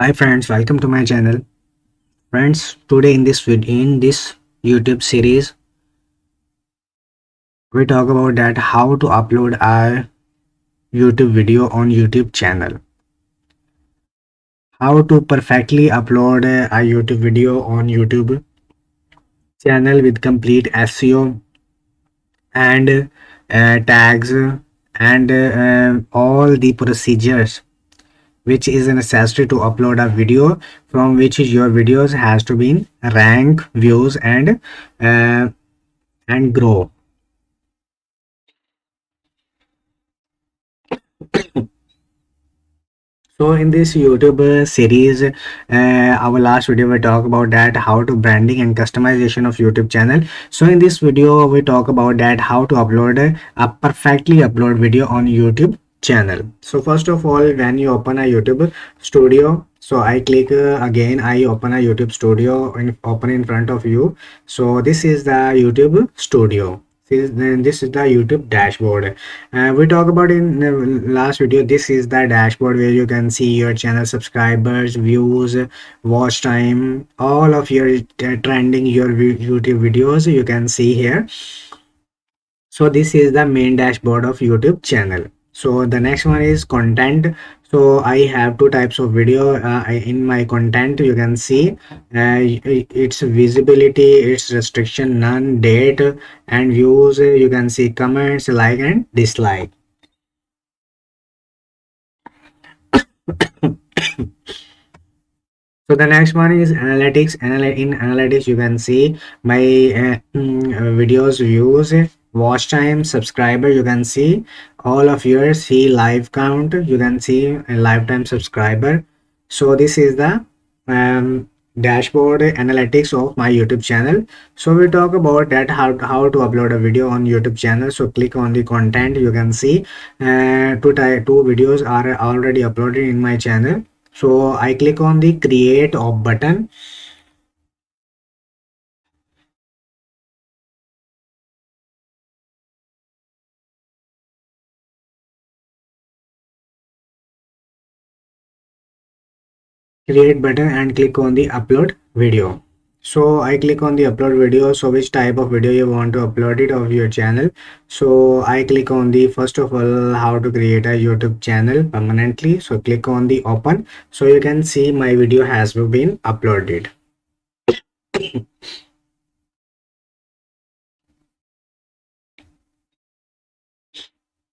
Hi friends, welcome to my channel. Friends, today in this YouTube series, we talk about that how to upload our YouTube video on YouTube channel. How to perfectly upload a YouTube video on YouTube channel with complete SEO and tags and all the procedures which is necessary to upload a video from which your videos has to be rank views uh, and grow. So in this YouTube series, our last video we talk about that how to branding and customization of YouTube channel. So in this video we talk about that how to upload a perfectly upload video on YouTube channel. So first of all, when you open a YouTube studio, so I click again, I open a YouTube studio and open in front of you. So this is the YouTube studio. This is the YouTube dashboard. We talk about in the last video. This is the dashboard where you can see your channel subscribers, views, watch time, all of your trending your YouTube videos you can see here. So this is the main dashboard of YouTube channel. So the next one is content. So I have two types of video in my content. You can see its visibility, its restriction, none, date and views. You can see comments, like and dislike. So the next one is analytics. In analytics, you can see my videos views, watch time, subscriber. You can see all of yours. See live count. You can see a lifetime subscriber. So this is the dashboard analytics of my YouTube channel. So we talk about that how to upload a video on YouTube channel. So click on the content. You can see two videos are already uploaded in my channel. So I click on the create of button. Create button and click on the upload video. So I click on the upload video. So which type of video you want to upload it of your channel. So I click on the first of all how to create a YouTube channel permanently. So click on the open. So you can see my video has been uploaded.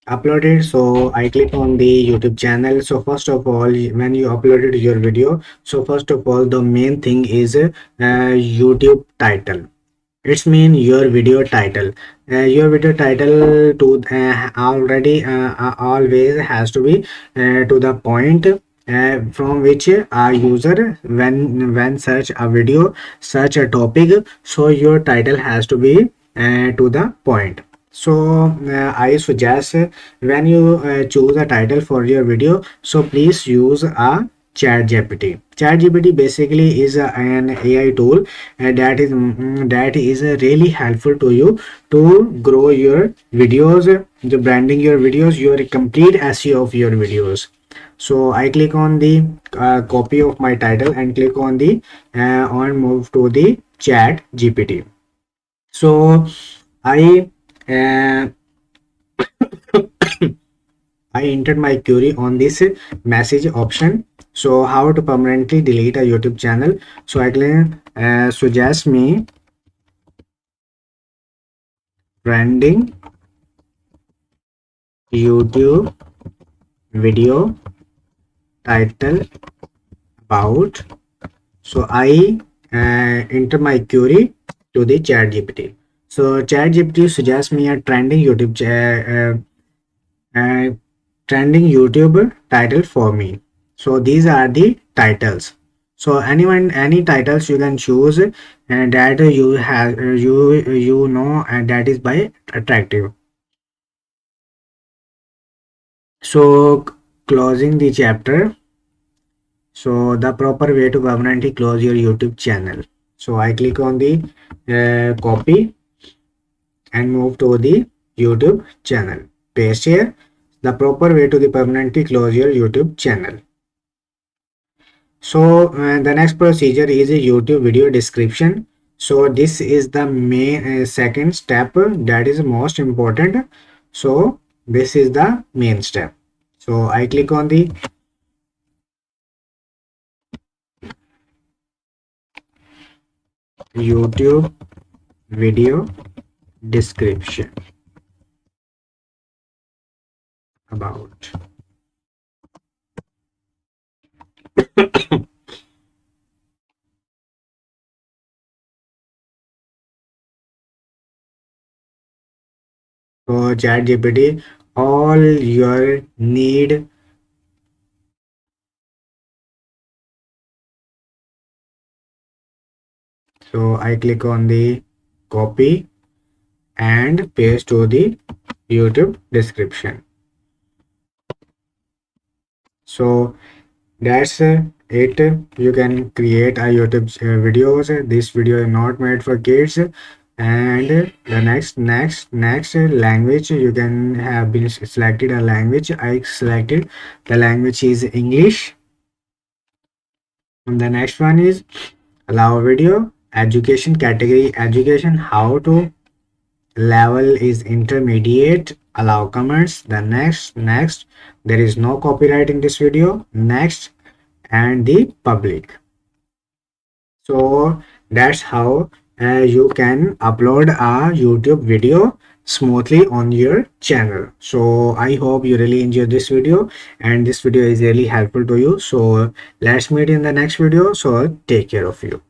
Uploaded. So I click on the YouTube channel. So first of all, when you uploaded your video, so first of all the main thing is YouTube title. It's mean your video title. Your video title to already always has to be to the point from which a user when search a video, search a topic, so your title has to be to the point. So I suggest when you choose a title for your video, so please use a ChatGPT. ChatGPT basically is an AI tool that is really helpful to you to grow your videos, the branding your videos, your complete SEO of your videos. So I click on the copy of my title and click on the on move to the ChatGPT. So I uh, I entered my query on this message option. So how to permanently delete a YouTube channel. So I can suggest me branding YouTube video title about. So I enter my query to the ChatGPT. So ChatGPT suggests me a trending YouTube title for me. So these are the titles. So any titles you can choose and that you have you know and that is by attractive. So closing the chapter. So the proper way to permanently close your YouTube channel. So I click on the copy and move to the YouTube channel. Paste here. The proper way to the permanently close your YouTube channel. So the next procedure is a YouTube video description. So this is the main second step, that is most important. So this is the main step. So I click on the YouTube video description about. So ChatGPT, all your need. So I click on the copy and paste to the YouTube description. So that's it. You can create a YouTube videos. This video is not made for kids. And the next language, you can have been selected a language. I selected the language is English. And the next one is allow video education category, education, how to level is intermediate, allow comments. The next, there is no copyright in this video, next, and the public. So that's how you can upload a YouTube video smoothly on your channel. So I hope you really enjoyed this video, and this video is really helpful to you. So let's meet in the next video. So take care of you.